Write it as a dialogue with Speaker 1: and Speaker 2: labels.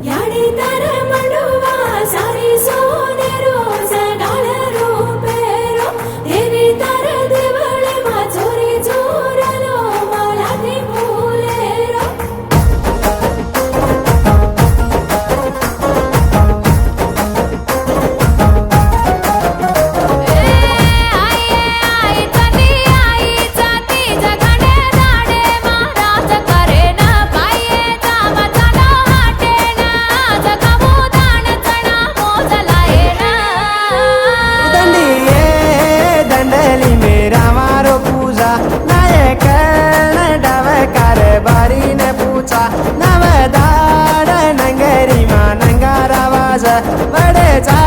Speaker 1: याडी तर मंडुवा सारी सोने रोज गाळ रूपेरो देवी तर देवळे मा चोरी चोरलो मला ती फुलेरो
Speaker 2: नवदाड नंगरी मा नंगारा वाज वडेचा